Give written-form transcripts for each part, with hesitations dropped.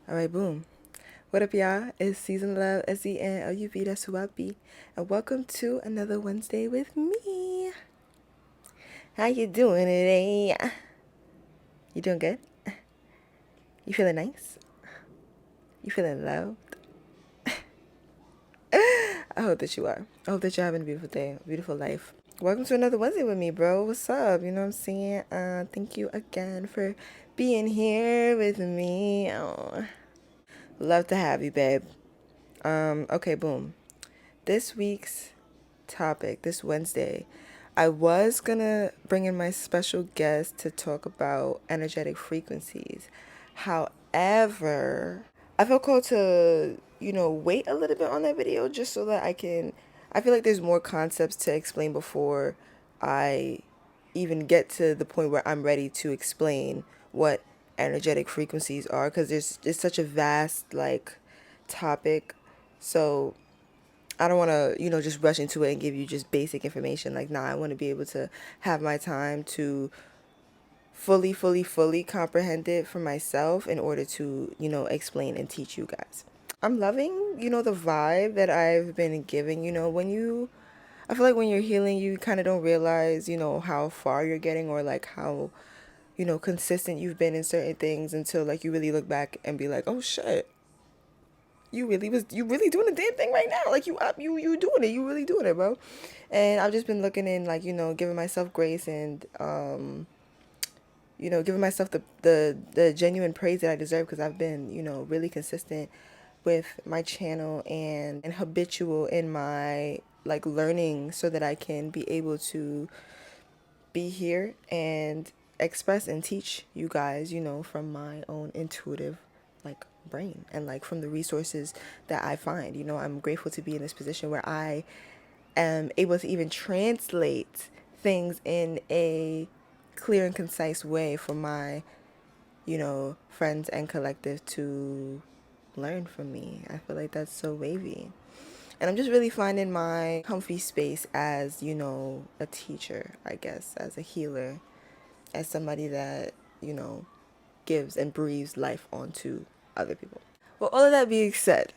All right, boom. What up, y'all? It's Season Love, SENLUV, that's who I be. And welcome to another Wednesday with me. How you doing today? You doing good? You feeling nice? You feeling loved? I hope that you are. I hope that you're having a beautiful day, a beautiful life. Welcome to another Wednesday with me, bro. What's up? You know what I'm saying? Thank you again for being here with me. Oh, love to have you, babe. Okay, boom. This week's topic, this Wednesday, I was gonna bring in my special guest to talk about energetic frequencies. However, I felt called to, wait a little bit on that video just so that I feel like there's more concepts to explain before I even get to the point where I'm ready to explain what energetic frequencies are, because it's such a vast like topic. So I don't want to, just rush into it and give you just basic information. Like, nah, I want to be able to have my time to fully comprehend it for myself in order to, explain and teach you guys. I'm loving, the vibe that I've been giving. I feel like when you're healing, you kind of don't realize, how far you're getting, or like how, consistent you've been in certain things until like you really look back and be like, oh shit, you really doing the damn thing right now. Like you doing it. You really doing it, bro. And I've just been looking in, like, giving myself grace and giving myself the genuine praise that I deserve, because I've been, really consistent with my channel and habitual in my like learning, so that I can be able to be here and express and teach you guys, from my own intuitive like brain, and like from the resources that I find. I'm grateful to be in this position where I am able to even translate things in a clear and concise way for my, friends and collective to learn from me. I feel like that's so wavy. And I'm just really finding my comfy space as, a teacher, I guess, as a healer, as somebody that, you know, gives and breathes life onto other people. Well, all of that being said,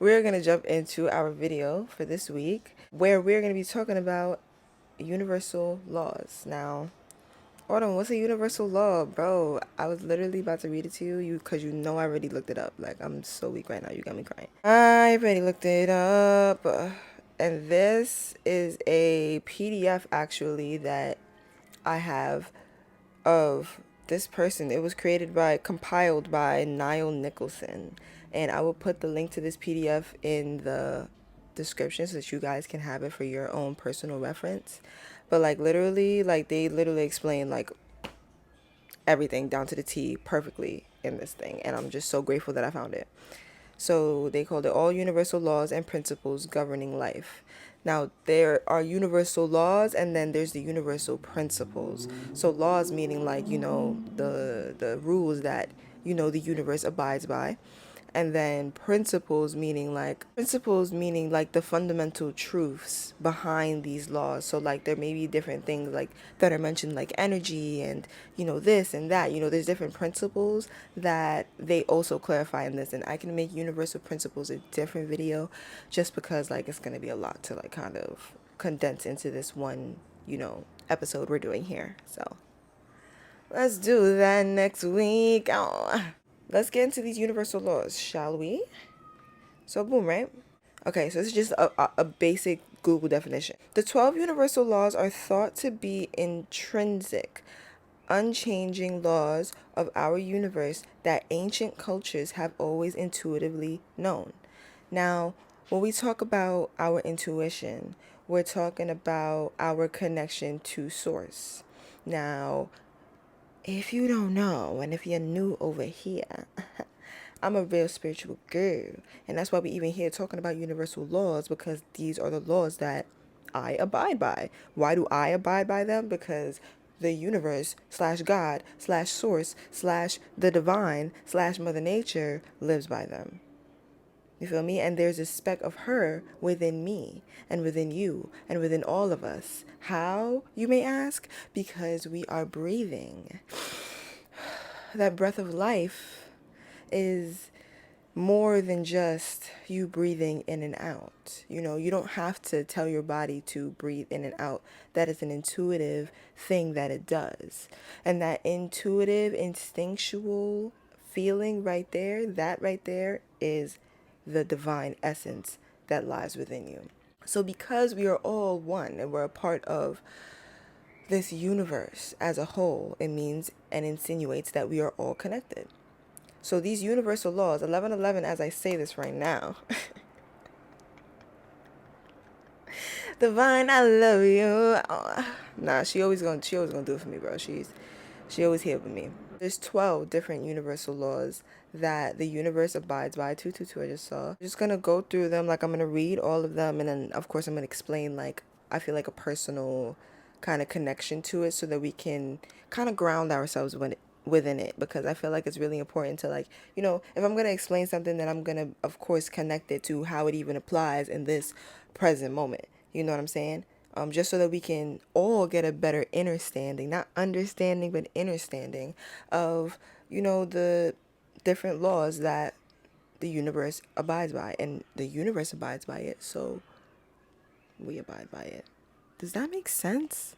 we're going to jump into our video for this week, where we're going to be talking about universal laws. Now, Autumn, what's a universal law, bro? I was literally about to read it to you, because I already looked it up. Like, I'm so weak right now. You got me crying. I already looked it up. And this is a PDF, actually, that I have of this person. It was compiled by Niall Nicholson. And I will put the link to this PDF in the description so that you guys can have it for your own personal reference. But like literally, like they literally explain like everything down to the T perfectly in this thing. And I'm just so grateful that I found it. So they called it All Universal Laws and Principles Governing Life. Now, there are universal laws, and then there's the universal principles. So laws meaning like, the rules that, the universe abides by. And then principles meaning like the fundamental truths behind these laws. So like there may be different things like that are mentioned, like energy and, this and that. There's different principles that they also clarify in this. And I can make universal principles a different video, just because like it's going to be a lot to like kind of condense into this one, episode we're doing here. So let's do that next week. Oh. Let's get into these universal laws, shall we? So boom, right? Okay, so this is just a basic Google definition. The 12 universal laws are thought to be intrinsic, unchanging laws of our universe that ancient cultures have always intuitively known. Now, when we talk about our intuition, we're talking about our connection to source. Now, if you don't know, and if you're new over here, I'm a real spiritual girl. And that's why we even here talking about universal laws, because these are the laws that I abide by. Why do I abide by them? Because the universe slash God slash source slash the divine slash Mother Nature lives by them. You feel me? And there's a speck of her within me and within you and within all of us. How, you may ask? Because we are breathing. That breath of life is more than just you breathing in and out. You don't have to tell your body to breathe in and out. That is an intuitive thing that it does. And that intuitive, instinctual feeling right there, that right there is the divine essence that lies within you. So because we are all one and we're a part of this universe as a whole, it means and insinuates that we are all connected. So these universal laws, 1111, as I say this right now, divine, I love you. Oh, nah, she always gonna do it for me, bro. She always here with me. There's 12 different universal laws that the universe abides by. 222 I just saw. I'm just gonna go through them. Like, I'm gonna read all of them, and then of course I'm gonna explain, like, I feel like a personal kind of connection to it, so that we can kind of ground ourselves within it, because I feel like it's really important to, like, if I'm going to explain something, then I'm going to of course connect it to how it even applies in this present moment. You know what I'm saying? Just so that we can all get a better understanding, not understanding, but understanding of, the different laws that the universe abides by, and the universe abides by it, so we abide by it. Does that make sense?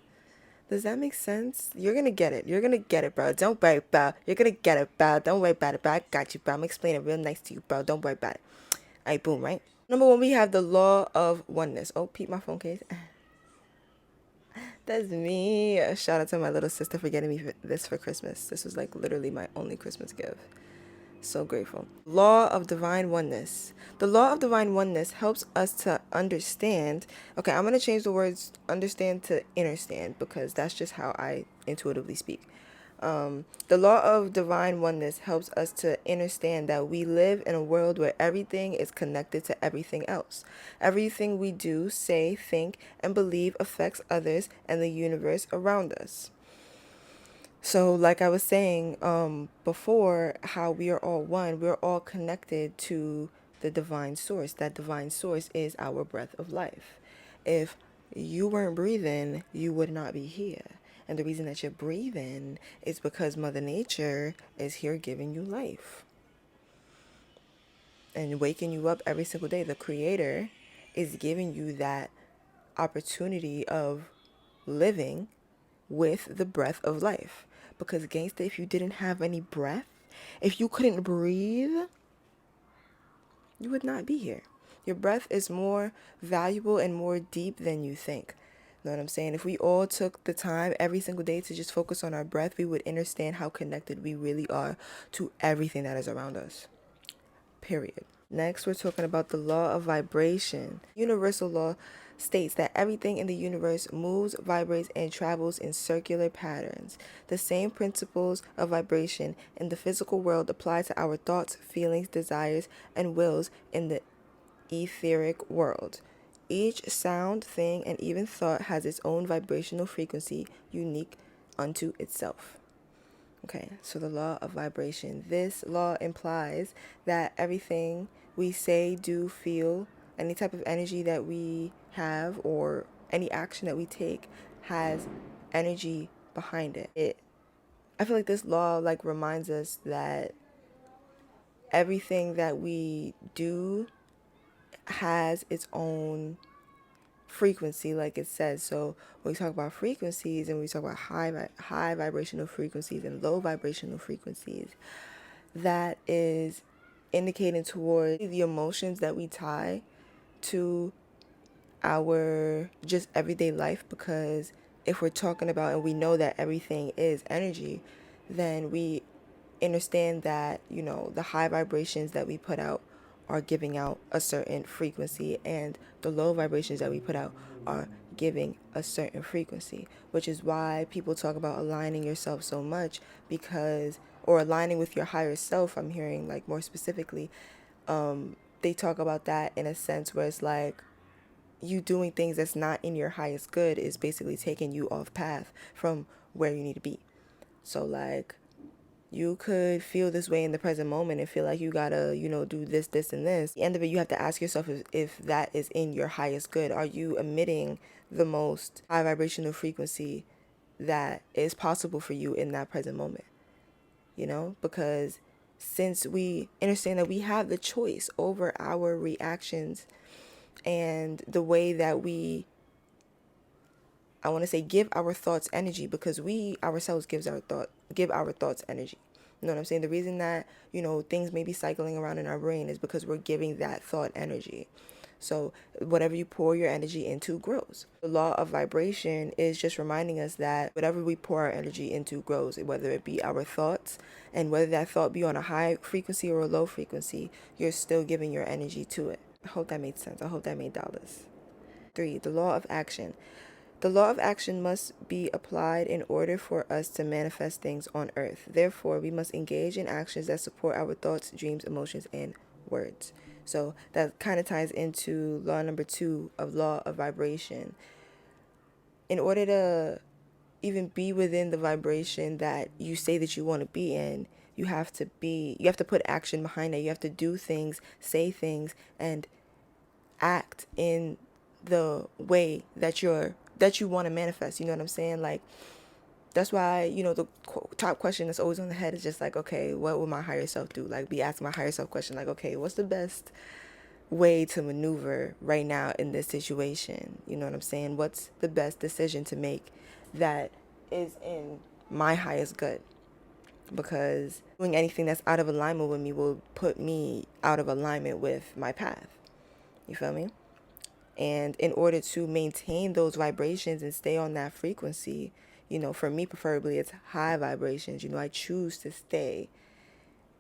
Does that make sense? You're gonna get it. You're gonna get it, bro. Don't worry about it. You're gonna get it, bro. Don't worry about it, bro. I got you, bro. I'm gonna explain it real nice to you, bro. Don't worry about it. Alright, boom, right? Number one, we have the law of oneness. Oh, peep my phone case. That's me. Shout out to my little sister for getting me this for Christmas. This was like literally my only Christmas gift. So grateful. Law of divine oneness. The law of divine oneness helps us to understand. Okay, I'm going to change the words understand to understand, because that's just how I intuitively speak. The law of divine oneness helps us to understand that we live in a world where everything is connected to everything else. Everything we do, say, think, and believe affects others and the universe around us. So, like I was saying before, how we are all one, we're all connected to the divine source. That divine source is our breath of life. If you weren't breathing, you would not be here. And the reason that you're breathing is because Mother Nature is here giving you life and waking you up every single day. The Creator is giving you that opportunity of living with the breath of life. Because gangsta, if you didn't have any breath, if you couldn't breathe, you would not be here. Your breath is more valuable and more deep than you think. You know what I'm saying? If we all took the time every single day to just focus on our breath, we would understand how connected we really are to everything that is around us. Period. Next, we're talking about the law of vibration. Universal law states that everything in the universe moves, vibrates, and travels in circular patterns. The same principles of vibration in the physical world apply to our thoughts, feelings, desires, and wills in the etheric world. Each sound, thing, and even thought has its own vibrational frequency unique unto itself. Okay, so the law of vibration. This law implies that everything we say, do, feel, any type of energy that we have, or any action that we take has energy behind it. I feel like this law like reminds us that everything that we do has its own frequency, like it says. So when we talk about frequencies, and we talk about high vibrational frequencies and low vibrational frequencies, that is indicating toward the emotions that we tie to our just everyday life. Because if we're talking about, and we know that everything is energy, then we understand that, the high vibrations that we put out are giving out a certain frequency, and the low vibrations that we put out are giving a certain frequency, which is why people talk about aligning yourself so much, because, or aligning with your higher self. I'm hearing, like, more specifically, they talk about that in a sense where it's like, you doing things that's not in your highest good is basically taking you off path from where you need to be. So, like, you could feel this way in the present moment and feel like you gotta, do this, this, and this. At the end of it, you have to ask yourself if that is in your highest good. Are you emitting the most high vibrational frequency that is possible for you in that present moment? Because since we understand that we have the choice over our reactions and the way that we, I want to say, give our thoughts energy, because we ourselves give our thoughts energy. You know what I'm saying? The reason that, things may be cycling around in our brain is because we're giving that thought energy. So whatever you pour your energy into grows. The law of vibration is just reminding us that whatever we pour our energy into grows, whether it be our thoughts, and whether that thought be on a high frequency or a low frequency, you're still giving your energy to it. I hope that made sense. I hope that made dollars. 3. The law of action. The law of action must be applied in order for us to manifest things on earth. Therefore, we must engage in actions that support our thoughts, dreams, emotions, and words. So that kind of ties into law number 2 of law of vibration. In order to even be within the vibration that you say that you want to be in, you have to put action behind it. You have to do things, say things, and act in the way that you want to manifest. You know what I'm saying? Like, that's why, the top question that's always on the head is just like, okay, what will my higher self do? Like, be asking my higher self question, like, okay, what's the best way to maneuver right now in this situation? You know what I'm saying? What's the best decision to make that is in my highest good? Because doing anything that's out of alignment with me will put me out of alignment with my path. You feel me? And in order to maintain those vibrations and stay on that frequency, for me preferably, it's high vibrations. I choose to stay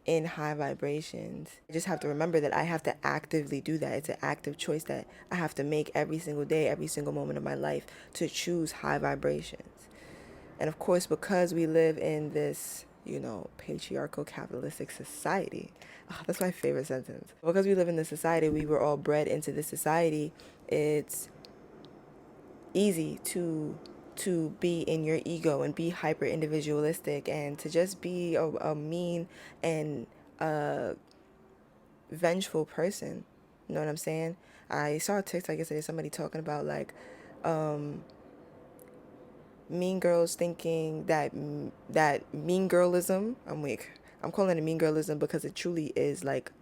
in high vibrations. I just have to remember that I have to actively do that. It's an active choice that I have to make every single day, every single moment of my life, to choose high vibrations. And of course, because we live in this, patriarchal capitalistic society. Oh, that's my favorite sentence. Because we live in this society, we were all bred into this society. It's easy to be in your ego and be hyper individualistic and to just be a mean and vengeful person. You know what I'm saying? I saw a TikTok yesterday, somebody talking about like mean girls thinking that mean girlism. I'm weak. I'm calling it mean girlism because it truly is like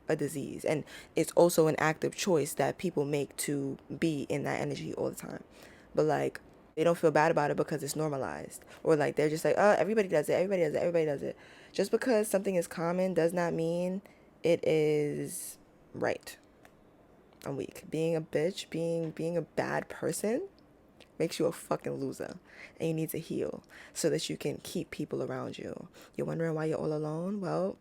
a disease, and it's also an active choice that people make to be in that energy all the time. But like, they don't feel bad about it because it's normalized, or like they're just like, oh, everybody does it, everybody does it, everybody does it. Just because something is common does not mean it is right. I'm weak. Being a bitch, being a bad person makes you a fucking loser, and you need to heal so that you can keep people around you. You're wondering why you're all alone? Well,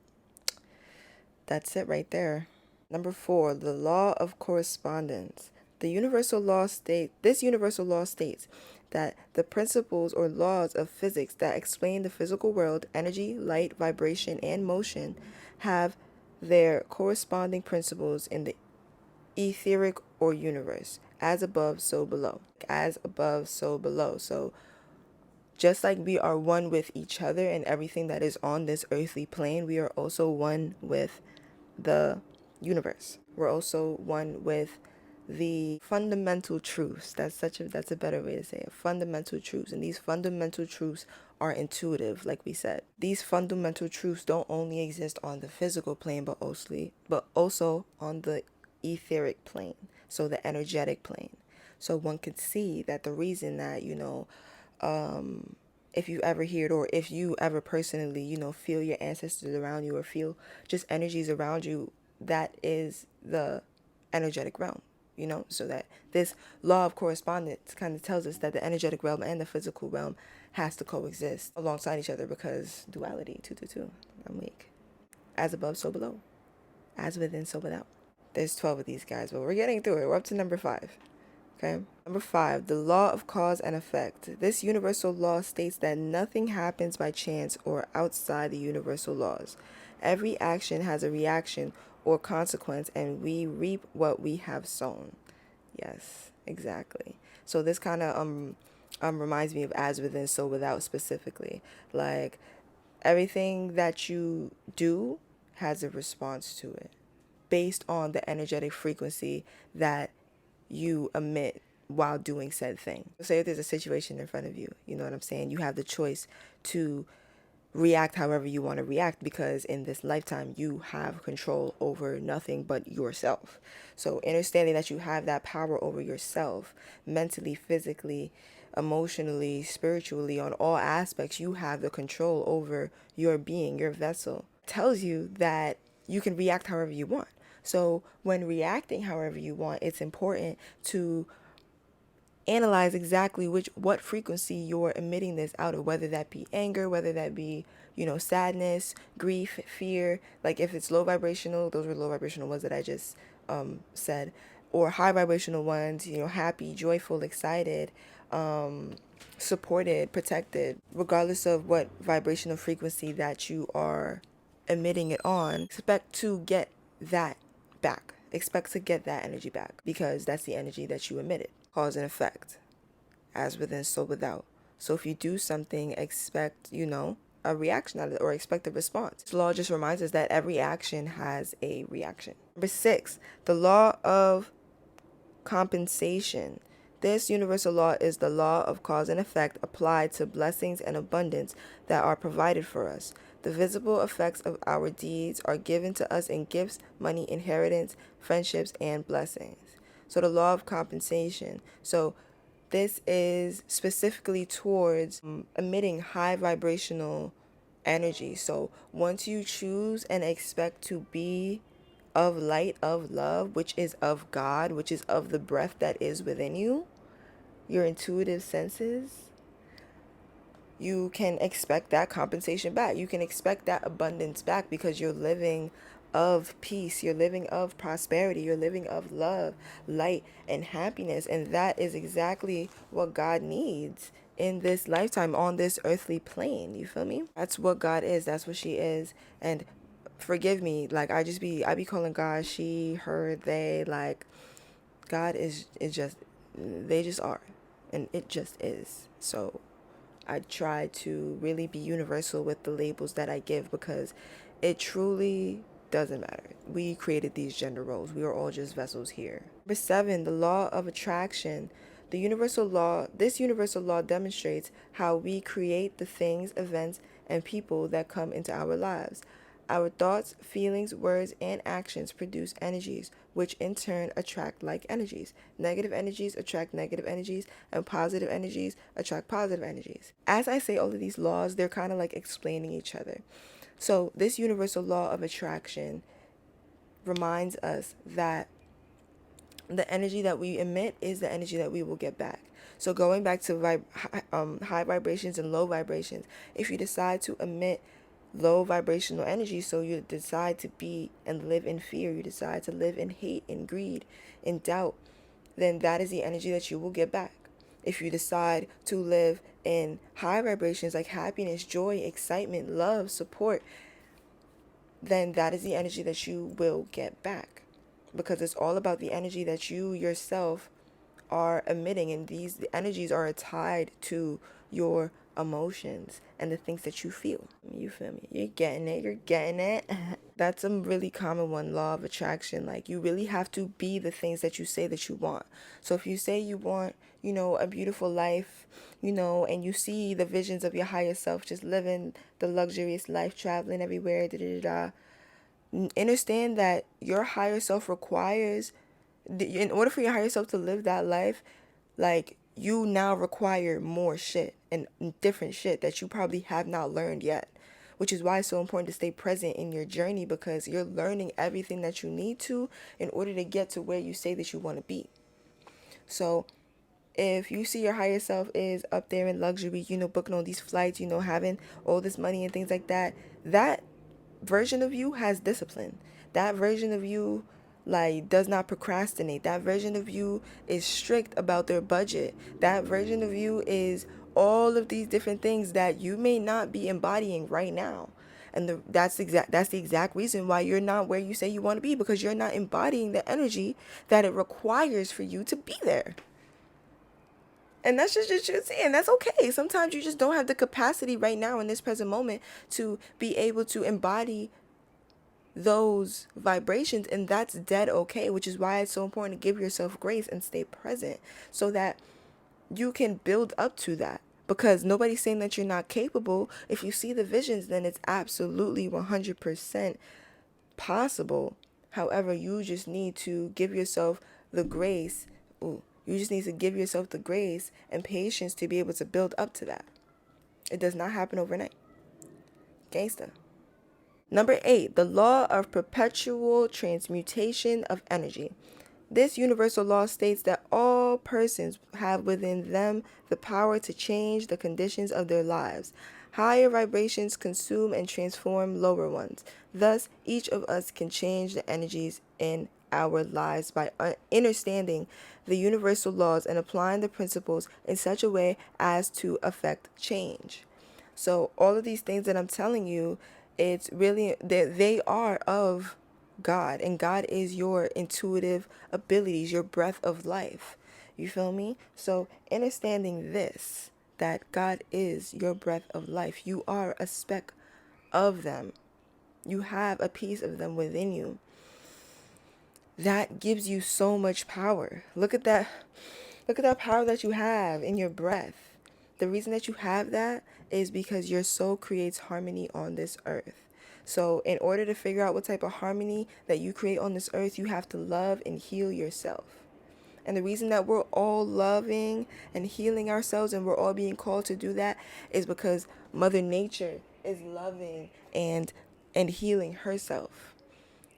that's it right there. Number 4, the law of correspondence. This universal law states that the principles or laws of physics that explain the physical world, energy, light, vibration, and motion, have their corresponding principles in the etheric or universe, as above, so below. As above, so below. So just like we are one with each other and everything that is on this earthly plane, we are also one with the universe. We're also one with the fundamental truths. That's a better way to say it. Fundamental truths. And these fundamental truths are intuitive, like we said. These fundamental truths don't only exist on the physical plane, but also on the etheric plane. So the energetic plane. So one could see that the reason that, if you ever hear it, or if you ever personally, feel your ancestors around you or feel just energies around you, that is the energetic realm, so that this law of correspondence kind of tells us that the energetic realm and the physical realm has to coexist alongside each other, because duality, 222, I'm weak. As above, so below. As within, so without. There's 12 of these guys, but we're getting through it. We're up to number 5. Okay. Number 5, the law of cause and effect. This universal law states that nothing happens by chance or outside the universal laws. Every action has a reaction or consequence, and we reap what we have sown. Yes, exactly. So this kind of reminds me of as within, so without specifically. Like, everything that you do has a response to it based on the energetic frequency that you emit while doing said thing. Say if there's a situation in front of you, you know what I'm saying? You have the choice to react however you want to react, because in this lifetime you have control over nothing but yourself. So understanding that you have that power over yourself, mentally, physically, emotionally, spiritually, on all aspects, you have the control over your being, your vessel, tells you that you can react however you want. So when reacting however you want, it's important to analyze exactly what frequency you're emitting this out of, whether that be anger, whether that be, sadness, grief, fear. Like if it's low vibrational, those were low vibrational ones that I just said, or high vibrational ones, happy, joyful, excited, supported, protected. Regardless of what vibrational frequency that you are emitting it on, expect to get that back. Expect to get that energy back, because that's the energy that you emitted. Cause and effect, as within, so without. So if you do something, expect, a reaction out of it, or expect a response. This law just reminds us that every action has a reaction. Number 6, the law of compensation. This universal law is the law of cause and effect applied to blessings and abundance that are provided for us. The visible effects of our deeds are given to us in gifts, money, inheritance, friendships, and blessings. So the law of compensation. So this is specifically towards emitting high vibrational energy. So once you choose and expect to be of light, of love, which is of God, which is of the breath that is within you, your intuitive senses, you can expect that compensation back. You can expect that abundance back, because you're living of peace, you're living of prosperity, you're living of love, light, and happiness. And that is exactly what God needs in this lifetime on this earthly plane. You feel me? That's what God is. That's what she is. And forgive me, like I be calling God she, her, they. Like God is just, they just are, and it just is. So I try to really be universal with the labels that I give, because it truly doesn't matter. We created these gender roles. We are all just vessels here. Number 7, the law of attraction. This universal law demonstrates how we create the things, events, and people that come into our lives. Our thoughts, feelings, words, and actions produce energies, which in turn attract like energies. Negative energies attract negative energies, and positive energies attract positive energies. As I say all of these laws, they're kind of like explaining each other. So this universal law of attraction reminds us that the energy that we emit is the energy that we will get back. So going back to high vibrations and low vibrations, if you decide to emit low vibrational energy, so you decide to be and live in fear, you decide to live in hate, in greed, in doubt, then that is the energy that you will get back. If you decide to live in high vibrations like happiness, joy, excitement, love, support, then that is the energy that you will get back, because it's all about the energy that you yourself are emitting, and these energies are tied to your emotions and the things that you feel. You feel me? You're getting it. That's a really common one, law of attraction. Like, you really have to be the things that you say that you want. So if you say you want, a beautiful life, and you see the visions of your higher self just living the luxurious life, traveling everywhere, da da da, understand that your higher self requires, in order for your higher self to live that life, like, you now require more shit and different shit that you probably have not learned yet, which is why it's so important to stay present in your journey, because you're learning everything that you need to in order to get to where you say that you want to be. So if you see your higher self is up there in luxury, booking all these flights, having all this money and things like that, that version of you has discipline. That version of you, like, does not procrastinate. That version of you is strict about their budget. That version of you is all of these different things that you may not be embodying right now. And that's the exact reason why you're not where you say you want to be, because you're not embodying the energy that it requires for you to be there. And that's just you see, and that's okay. Sometimes you just don't have the capacity right now in this present moment to be able to embody those vibrations, and that's dead okay, which is why it's so important to give yourself grace and stay present, so that you can build up to that. because nobody's saying that you're not capable. If you see the visions, then it's absolutely 100% possible. However, you just need to give yourself the grace. Ooh, you just need to give yourself the grace and patience to be able to build up to that. It does not happen overnight. Gangsta. Number 8, the law of perpetual transmutation of energy. This universal law states that all persons have within them the power to change the conditions of their lives. Higher vibrations consume and transform lower ones. Thus, each of us can change the energies in our lives by understanding the universal laws and applying the principles in such a way as to affect change. So all of these things that I'm telling you, it's really that they are of God, and God is your intuitive abilities, your breath of life. You feel me? So understanding this, that God is your breath of life. You are a speck of them. You have a piece of them within you. That gives you so much power. Look at that. Look at that power that you have in your breath. The reason that you have that is because your soul creates harmony on this earth. So in order to figure out what type of harmony that you create on this earth, you have to love and heal yourself. And the reason that we're all loving and healing ourselves and we're all being called to do that is because Mother Nature is loving and healing herself.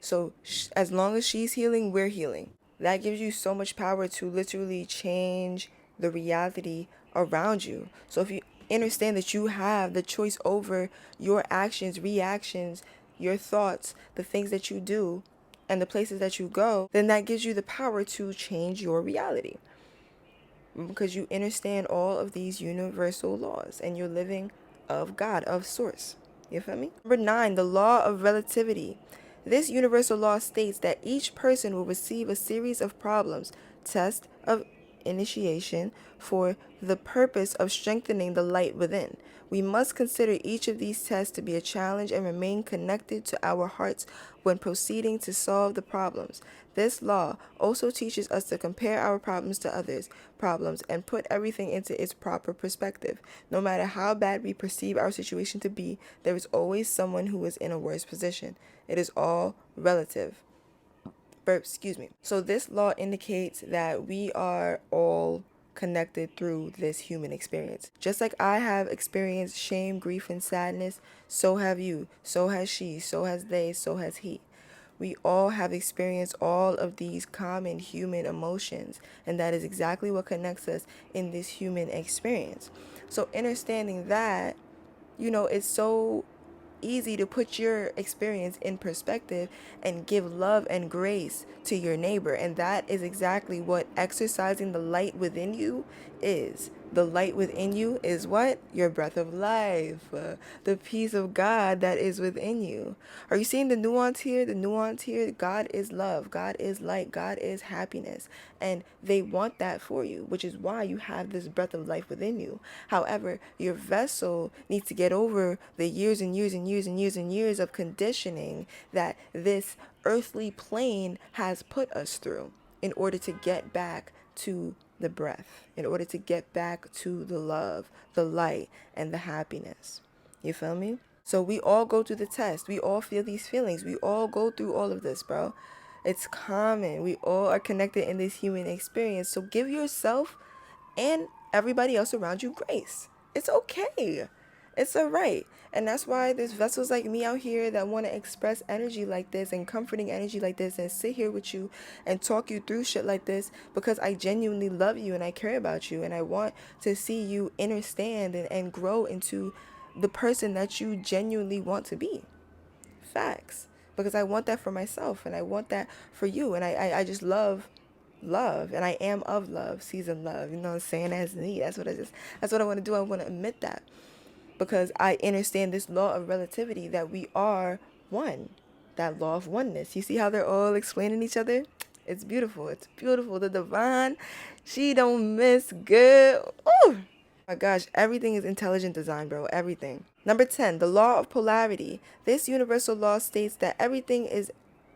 So as long as she's healing, we're healing. That gives you so much power to literally change the reality around you. So if you understand that you have the choice over your actions, reactions, your thoughts, the things that you do, and the places that you go, then that gives you the power to change your reality. Because you understand all of these universal laws and you're living of God, of source. You feel me? Number 9, the law of relativity. This universal law states that each person will receive a series of problems, tests of initiation, for the purpose of strengthening the light within. We must consider each of these tests to be a challenge and remain connected to our hearts when proceeding to solve the problems. This law also teaches us to compare our problems to others' problems and put everything into its proper perspective. No matter how bad we perceive our situation to be, there is always someone who is in a worse position. It is all relative. Excuse me. So this law indicates that we are all connected through this human experience. Just like I have experienced shame, grief, and sadness, so have you, so has she, so has they, so has he. We all have experienced all of these common human emotions, and that is exactly what connects us in this human experience. So understanding that, it's so easy to put your experience in perspective and give love and grace to your neighbor. And that is exactly what exercising the light within you is. The light within you is what? Your breath of life, the peace of God that is within you. Are you seeing the nuance here? The nuance here, God is love, God is light, God is happiness. And they want that for you, which is why you have this breath of life within you. However, your vessel needs to get over the years and years and years and years and years of conditioning that this earthly plane has put us through in order to get back to the breath, in order to get back to the love, the light, and the happiness. You feel me? So we all go through the test. We all feel these feelings. We all go through all of this, bro. It's common. We all are connected in this human experience. So give yourself and everybody else around you grace. It's okay. It's all right. And that's why there's vessels like me out here that want to express energy like this and comforting energy like this and sit here with you and talk you through shit like this because I genuinely love you and I care about you and I want to see you understand and grow into the person that you genuinely want to be. Facts. Because I want that for myself and I want that for you. And I just love and I am of love, season love. You know what I'm saying? That's me. That's what I want to do. I want to admit that. Because I understand this law of relativity that we are one. That law of oneness. You see how they're all explaining each other? It's beautiful. It's beautiful. The divine, she don't miss good. Ooh. My gosh, everything is intelligent design, bro. Everything. Number 10, the law of polarity. This universal law states that everything is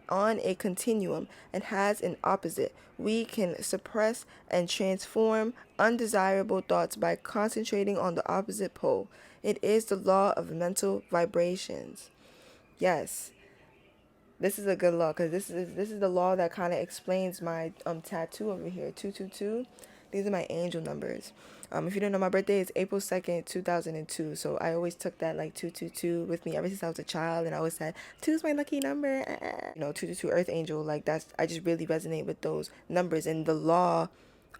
on a continuum and has an opposite. We can suppress and transform undesirable thoughts by concentrating on the opposite pole. It is the law of mental vibrations. Yes, this is a good law because this is the law that kind of explains my tattoo over here. 222. These are my angel numbers. If you don't know, my birthday is April 2nd, 2002. So I always took that like 222 with me ever since I was a child, and I always said two is my lucky number. 222 Earth Angel. Like that's I just really resonate with those numbers and the law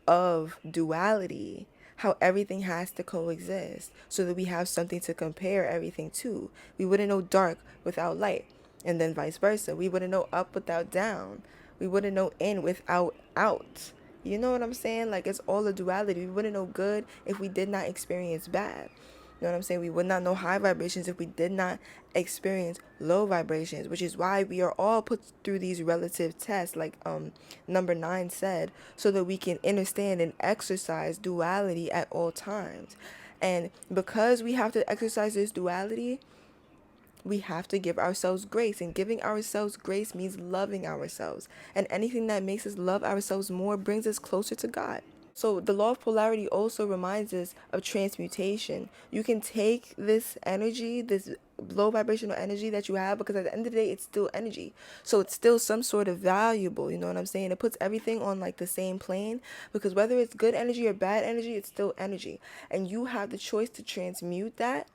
of duality, how everything has to coexist so that we have something to compare everything to. We wouldn't know dark without light, and then vice versa. We wouldn't know up without down. We wouldn't know in without out. You know what I'm saying? Like it's all a duality. We wouldn't know good if we did not experience bad. You know what I'm saying? We would not know high vibrations if we did not experience low vibrations, which is why we are all put through these relative tests, like number 9 said, so that we can understand and exercise duality at all times. And because we have to exercise this duality, we have to give ourselves grace. And giving ourselves grace means loving ourselves. And anything that makes us love ourselves more brings us closer to God. So the law of polarity also reminds us of transmutation. You can take this energy, this low vibrational energy that you have, because at the end of the day, it's still energy. So it's still some sort of valuable, you know what I'm saying? It puts everything on like the same plane, because whether it's good energy or bad energy, it's still energy. And you have the choice to transmute that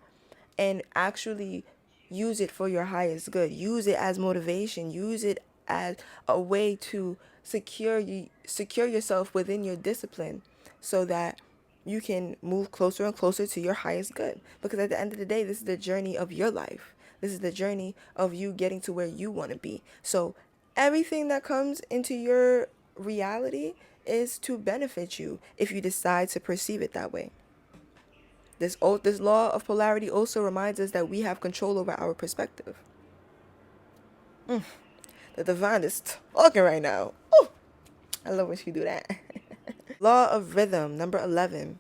and actually use it for your highest good. Use it as motivation. Use it as a way to secure yourself within your discipline so that you can move closer and closer to your highest good. Because at the end of the day, this is the journey of your life. This is the journey of you getting to where you want to be. So everything that comes into your reality is to benefit you if you decide to perceive it that way. This law of polarity also reminds us that we have control over our perspective. The divine is talking right now. Oh, I love when she do that. Law of rhythm, number 11.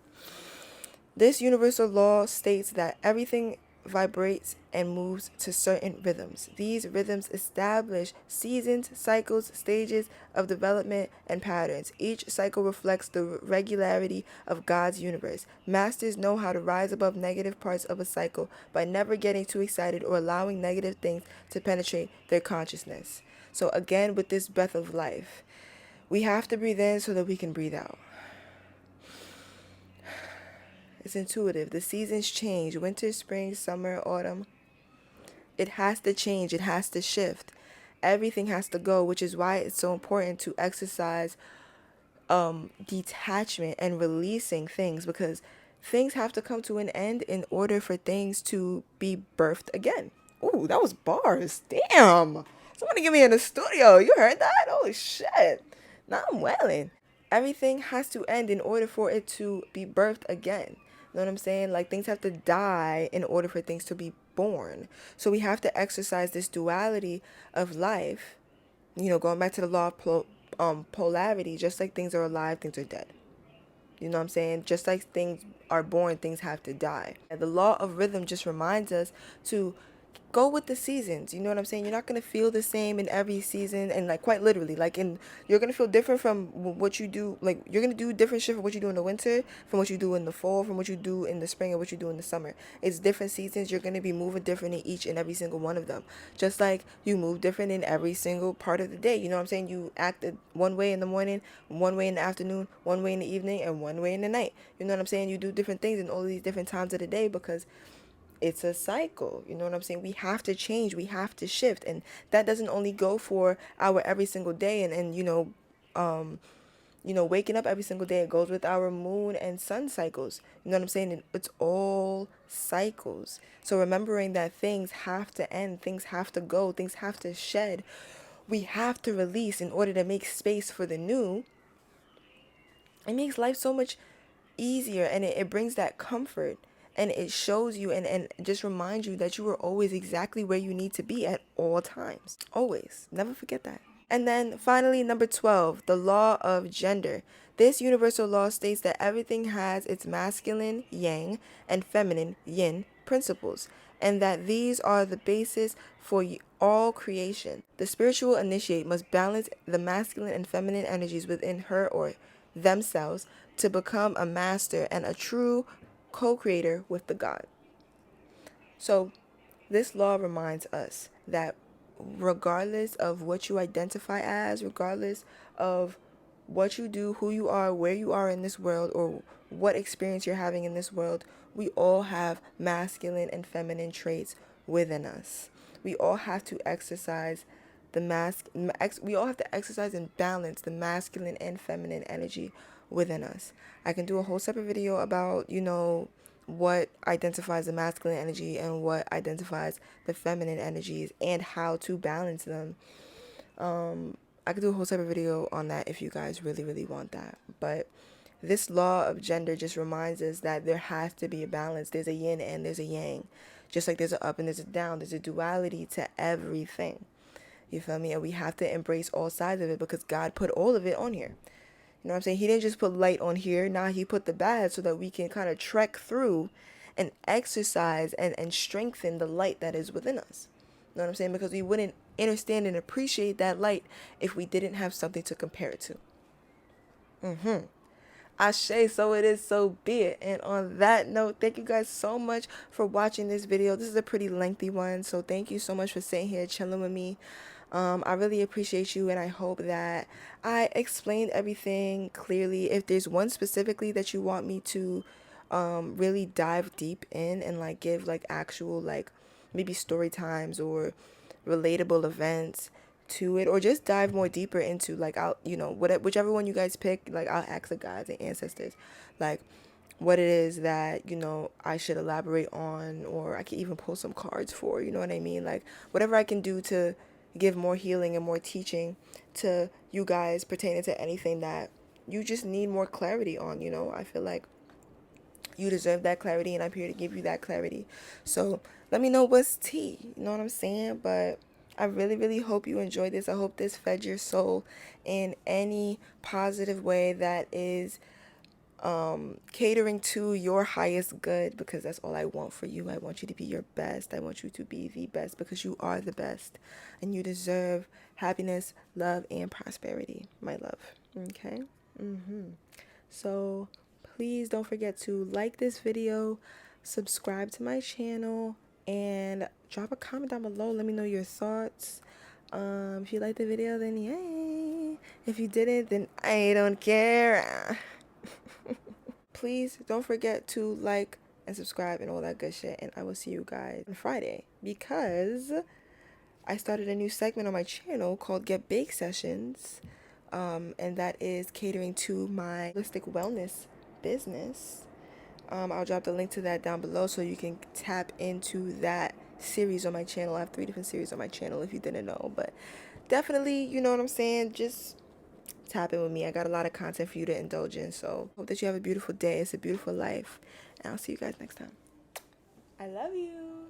This universal law states that everything vibrates and moves to certain rhythms. These rhythms establish seasons, cycles, stages of development, and patterns. Each cycle reflects the regularity of God's universe. Masters know how to rise above negative parts of a cycle by never getting too excited or allowing negative things to penetrate their consciousness. So again, with this breath of life, we have to breathe in so that we can breathe out. It's intuitive. The seasons change. Winter, spring, summer, autumn. It has to change. It has to shift. Everything has to go, which is why it's so important to exercise detachment and releasing things, because things have to come to an end in order for things to be birthed again. Ooh, that was bars. Damn. Somebody get me in the studio. You heard that? Holy shit. Now I'm welling. Everything has to end in order for it to be birthed again. You know what I'm saying? Like things have to die in order for things to be born. So we have to exercise this duality of life. Going back to the law of polarity, just like things are alive, things are dead. You know what I'm saying? Just like things are born, things have to die. And the law of rhythm just reminds us to go with the seasons. You know what I'm saying? You're not going to feel the same in every season, and like quite literally, you're going to feel different from what you do. Like you're going to do different shit from what you do in the winter, from what you do in the fall, from what you do in the spring, and what you do in the summer. It's different seasons. You're going to be moving different in each and every single one of them. Just like you move different in every single part of the day. You know what I'm saying? You act one way in the morning, one way in the afternoon, one way in the evening, and one way in the night. You know what I'm saying? You do different things in all these different times of the day because it's a cycle. You know what I'm saying? We have to change. We have to shift. And that doesn't only go for our every single day and waking up every single day. It goes with our moon and sun cycles. You know what I'm saying? It's all cycles. So remembering that things have to end, things have to go, things have to shed. We have to release in order to make space for the new. It makes life so much easier, and it brings that comfort, and it shows you and just reminds you that you are always exactly where you need to be at all times. Always. Never forget that. And then finally, number 12, the law of gender. This universal law states that everything has its masculine, yang, and feminine, yin, principles. and that these are the basis for all creation. The spiritual initiate must balance the masculine and feminine energies within her or themselves to become a master and a true co-creator with the God. So this law reminds us that regardless of what you identify as, regardless of what you do, who you are, where you are in this world, or what experience you're having in this world, we all have masculine and feminine traits within us. We all have to exercise we all have to exercise and balance the masculine and feminine energy within us. I can do a whole separate video about, what identifies the masculine energy and what identifies the feminine energies and how to balance them. I could do a whole separate video on that if you guys really, really want that. But this law of gender just reminds us that there has to be a balance. There's a yin and there's a yang. Just like there's an up and there's a down. There's a duality to everything. You feel me? And we have to embrace all sides of it because God put all of it on here. You know what I'm saying? He didn't just put light on here. Now he put the bad so that we can kind of trek through and exercise and strengthen the light that is within us. You know what I'm saying? Because we wouldn't understand and appreciate that light if we didn't have something to compare it to. Ashe, so it is, so be it. And on that note, thank you guys so much for watching this video. This is a pretty lengthy one, so thank you so much for sitting here chilling with me. I really appreciate you, and I hope that I explained everything clearly. If there's one specifically that you want me to really dive deep in and like give like actual like maybe story times or relatable events to it, or just dive more deeper into like I'll whichever one you guys pick, like I'll ask the guides and ancestors like what it is that I should elaborate on, or I can even pull some cards for, you know what I mean, like whatever I can do to give more healing and more teaching to you guys pertaining to anything that you just need more clarity on. I feel like you deserve that clarity, and I'm here to give you that clarity. So let me know what's tea. You know what I'm saying? But I really, really hope you enjoyed this. I hope this fed your soul in any positive way that is catering to your highest good, because that's all I want for you. I want you to be your best. I want you to be the best because you are the best, and you deserve happiness, love, and prosperity, my love. Okay? So please don't forget to like this video, subscribe to my channel, and drop a comment down below. Let me know your thoughts. If you liked the video, then yay. If you didn't, then I don't care. Please don't forget to like and subscribe and all that good shit. And I will see you guys on Friday, because I started a new segment on my channel called Get Baked Sessions. And that is catering to my holistic wellness business. I'll drop the link to that down below so you can tap into that series on my channel. I have 3 different series on my channel if you didn't know, but definitely, you know what I'm saying, just tap in with me. I got a lot of content for you to indulge in, so hope that you have a beautiful day. It's a beautiful life, and I'll see you guys next time. I love you.